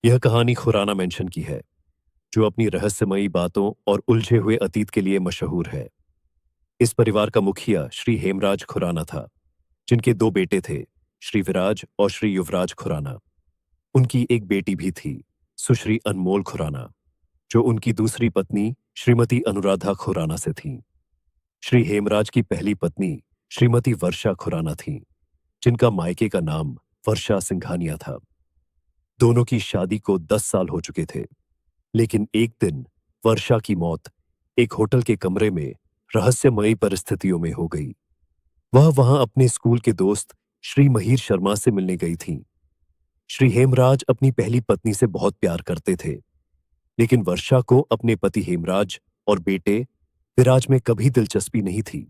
यह कहानी खुराना मेंशन की है, जो अपनी रहस्यमयी बातों और उलझे हुए अतीत के लिए मशहूर है। इस परिवार का मुखिया श्री हेमराज खुराना था, जिनके दो बेटे थे, श्री विराज और श्री युवराज खुराना। उनकी एक बेटी भी थी, सुश्री अनमोल खुराना, जो उनकी दूसरी पत्नी श्रीमती अनुराधा खुराना से थी। श्री हेमराज की पहली पत्नी श्रीमती वर्षा खुराना थी, जिनका मायके का नाम वर्षा सिंघानिया था। दोनों की शादी को 10 साल हो चुके थे, लेकिन एक दिन वर्षा की मौत एक होटल के कमरे में रहस्यमयी परिस्थितियों में हो गई। वह वहां अपने स्कूल के दोस्त श्री महीर शर्मा से मिलने गई थी। श्री हेमराज अपनी पहली पत्नी से बहुत प्यार करते थे, लेकिन वर्षा को अपने पति हेमराज और बेटे विराज में कभी दिलचस्पी नहीं थी।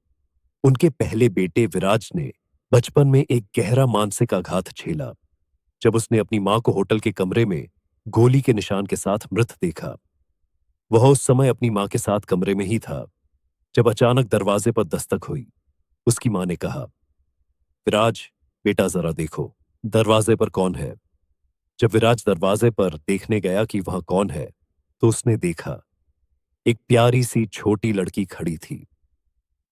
उनके पहले बेटे विराज ने बचपन में एक गहरा मानसिक आघात झेला, जब उसने अपनी मां को होटल के कमरे में गोली के निशान के साथ मृत देखा। वह उस समय अपनी मां के साथ कमरे में ही था, जब अचानक दरवाजे पर दस्तक हुई। उसकी मां ने कहा, विराज, बेटा जरा देखो, दरवाजे पर कौन है। जब विराज दरवाजे पर देखने गया कि वहां कौन है, तो उसने देखा एक प्यारी सी छोटी लड़की खड़ी थी।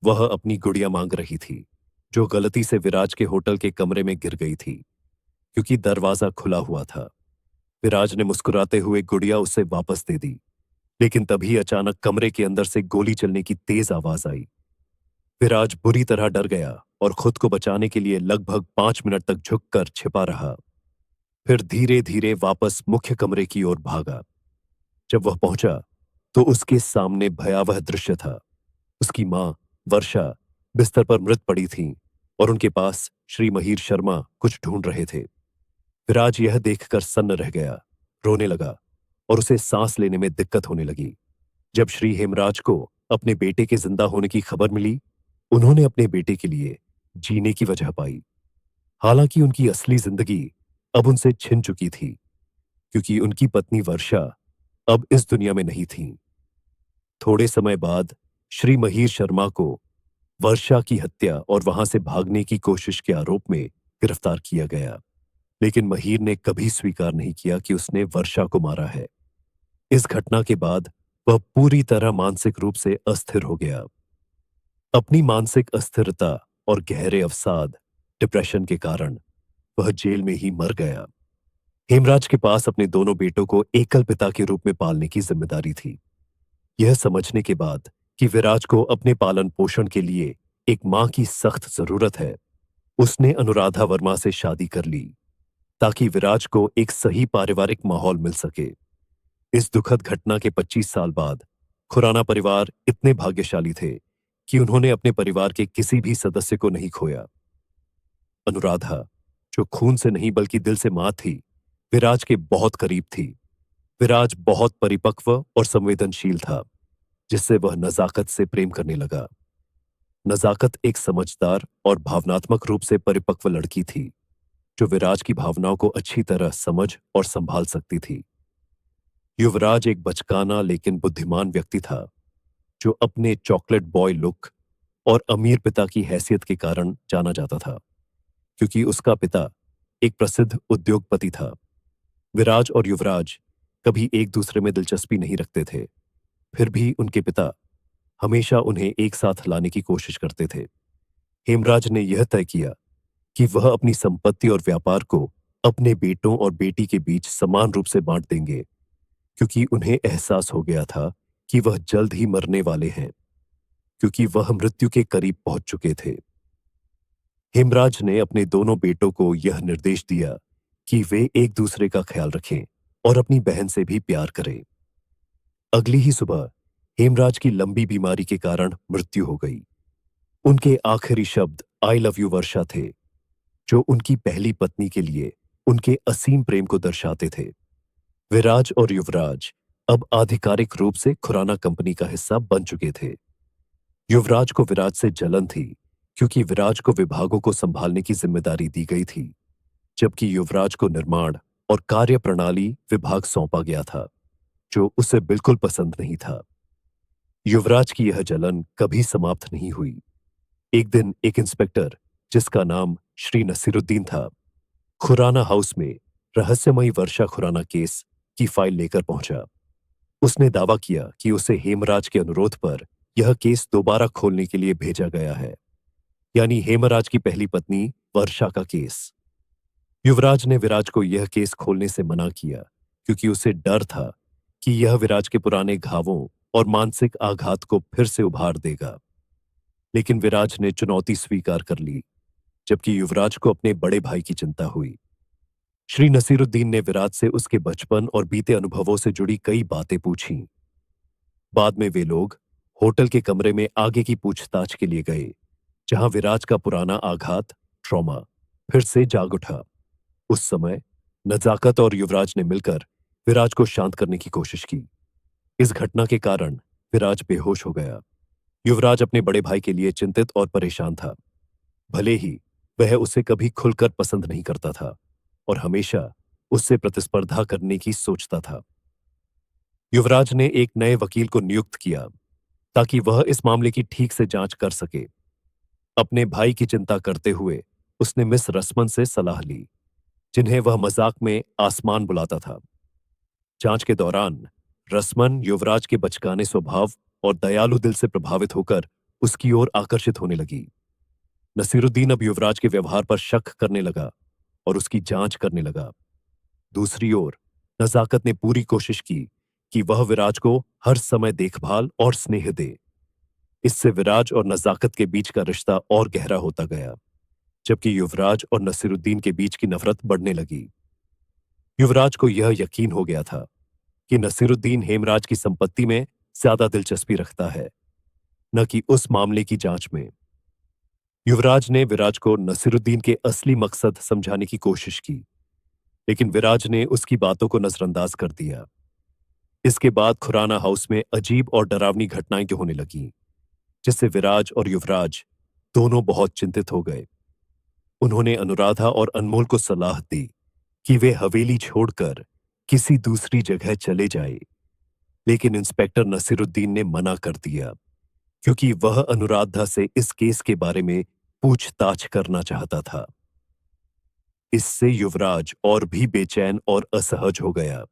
वह अपनी गुड़िया मांग रही थी, जो गलती से विराज के होटल के कमरे में गिर गई थी, क्योंकि दरवाजा खुला हुआ था। विराज ने मुस्कुराते हुए गुड़िया उसे वापस दे दी, लेकिन तभी अचानक कमरे के अंदर से गोली चलने की तेज आवाज आई। विराज बुरी तरह डर गया और खुद को बचाने के लिए लगभग 5 मिनट तक झुककर छिपा रहा। फिर धीरे धीरे वापस मुख्य कमरे की ओर भागा। जब वह पहुंचा, तो उसके सामने भयावह दृश्य था। उसकी मां वर्षा बिस्तर पर मृत पड़ी थी और उनके पास श्री महीर शर्मा कुछ ढूंढ रहे थे। विराज यह देखकर सन्न रह गया, रोने लगा और उसे सांस लेने में दिक्कत होने लगी। जब श्री हेमराज को अपने बेटे के जिंदा होने की खबर मिली, उन्होंने अपने बेटे के लिए जीने की वजह पाई। हालांकि उनकी असली जिंदगी अब उनसे छिन चुकी थी, क्योंकि उनकी पत्नी वर्षा अब इस दुनिया में नहीं थी। थोड़े समय बाद श्री महीर शर्मा को वर्षा की हत्या और वहां से भागने की कोशिश के आरोप में गिरफ्तार किया गया, लेकिन महीर ने कभी स्वीकार नहीं किया कि उसने वर्षा को मारा है। इस घटना के बाद वह पूरी तरह मानसिक रूप से अस्थिर हो गया। अपनी मानसिक अस्थिरता और गहरे अवसाद, डिप्रेशन के कारण वह जेल में ही मर गया। हेमराज के पास अपने दोनों बेटों को एकल पिता के रूप में पालने की जिम्मेदारी थी। यह समझने के बाद कि विराज को अपने पालन पोषण के लिए एक मां की सख्त जरूरत है, उसने अनुराधा वर्मा से शादी कर ली, ताकि विराज को एक सही पारिवारिक माहौल मिल सके। इस दुखद घटना के 25 साल बाद खुराना परिवार इतने भाग्यशाली थे कि उन्होंने अपने परिवार के किसी भी सदस्य को नहीं खोया। अनुराधा, जो खून से नहीं बल्कि दिल से मां थी, विराज के बहुत करीब थी। विराज बहुत परिपक्व और संवेदनशील था, जिससे वह नजाकत से प्रेम करने लगा। नजाकत एक समझदार और भावनात्मक रूप से परिपक्व लड़की थी, जो विराज की भावनाओं को अच्छी तरह समझ और संभाल सकती थी। युवराज एक बचकाना लेकिन बुद्धिमान व्यक्ति था, जो अपने चॉकलेट बॉय लुक और अमीर पिता की हैसियत के कारण जाना जाता था, क्योंकि उसका पिता एक प्रसिद्ध उद्योगपति था। विराज और युवराज कभी एक दूसरे में दिलचस्पी नहीं रखते थे, फिर भी उनके पिता हमेशा उन्हें एक साथ लाने की कोशिश करते थे। हेमराज ने यह तय किया कि वह अपनी संपत्ति और व्यापार को अपने बेटों और बेटी के बीच समान रूप से बांट देंगे, क्योंकि उन्हें एहसास हो गया था कि वह जल्द ही मरने वाले हैं, क्योंकि वह मृत्यु के करीब पहुंच चुके थे। हेमराज ने अपने दोनों बेटों को यह निर्देश दिया कि वे एक दूसरे का ख्याल रखें और अपनी बहन से भी प्यार करें। अगली ही सुबह हेमराज की लंबी बीमारी के कारण मृत्यु हो गई। उनके आखिरी शब्द आई लव यू वर्षा थे, जो उनकी पहली पत्नी के लिए उनके असीम प्रेम को दर्शाते थे। विराज और युवराज अब आधिकारिक रूप से खुराना कंपनी का हिस्सा बन चुके थे। युवराज को विराज से जलन थी, क्योंकि विराज को विभागों को संभालने की जिम्मेदारी दी गई थी, जबकि युवराज को निर्माण और कार्य प्रणाली विभाग सौंपा गया था, जो उसे बिल्कुल पसंद नहीं था। युवराज की यह जलन कभी समाप्त नहीं हुई। एक दिन एक इंस्पेक्टर, जिसका नाम श्री नसीरुद्दीन था, खुराना हाउस में रहस्यमयी वर्षा खुराना केस की फाइल लेकर पहुंचा। उसने दावा किया कि उसे हेमराज के अनुरोध पर यह केस दोबारा खोलने के लिए भेजा गया है, यानी हेमराज की पहली पत्नी वर्षा का केस। युवराज ने विराज को यह केस खोलने से मना किया क्योंकि उसे डर था कि यह विराज के पुराने घावों और मानसिक आघात को फिर से उभार देगा। लेकिन विराज ने चुनौती स्वीकार कर ली, जबकि युवराज को अपने बड़े भाई की चिंता हुई। श्री नसीरुद्दीन ने विराज से उसके बचपन और बीते अनुभवों से जुड़ी कई बातें पूछीं। बाद में वे लोग होटल के कमरे में आगे की पूछताछ के लिए गए, जहां विराज का पुराना आघात, ट्रॉमा, फिर से जाग उठा। उस समय नजाकत और युवराज ने मिलकर विराज को शांत करने की कोशिश की। इस घटना के कारण विराज बेहोश हो गया। युवराज अपने बड़े भाई के लिए चिंतित और परेशान था। भले ही वह उसे कभी खुलकर पसंद नहीं करता था और हमेशा उससे प्रतिस्पर्धा करने की सोचता था। युवराज ने एक नए वकील को नियुक्त किया ताकि वह इस मामले की ठीक से जांच कर सके। अपने भाई की चिंता करते हुए उसने मिस रसमन से सलाह ली, जिन्हें वह मजाक में आसमान बुलाता था। जांच के दौरान रसमन युवराज के बचकाने स्वभाव और दयालु दिल से प्रभावित होकर उसकी ओर आकर्षित होने लगी। नसीरुद्दीन अब युवराज के व्यवहार पर शक करने लगा और उसकी जांच करने लगा। दूसरी ओर नजाकत ने पूरी कोशिश की कि वह विराज को हर समय देखभाल और स्नेह दे। इससे विराज और नजाकत के बीच का रिश्ता और गहरा होता गया, जबकि युवराज और नसीरुद्दीन के बीच की नफरत बढ़ने लगी। युवराज को यह यकीन हो गया था कि नसीरुद्दीन हेमराज की संपत्ति में ज्यादा दिलचस्पी रखता है, न कि उस मामले की जांच में। युवराज ने विराज को नसीरुद्दीन के असली मकसद समझाने की कोशिश की, लेकिन विराज ने उसकी बातों को नजरअंदाज कर दिया। इसके बाद खुराना हाउस में अजीब और डरावनी घटनाएं होने लगीं, जिससे विराज और युवराज दोनों बहुत चिंतित हो गए। उन्होंने अनुराधा और अनमोल को सलाह दी कि वे हवेली छोड़कर किसी दूसरी जगह चले जाए, लेकिन इंस्पेक्टर नसीरुद्दीन ने मना कर दिया क्योंकि वह अनुराधा से इस केस के बारे में पूछताछ करना चाहता था। इससे युवराज और भी बेचैन और असहज हो गया।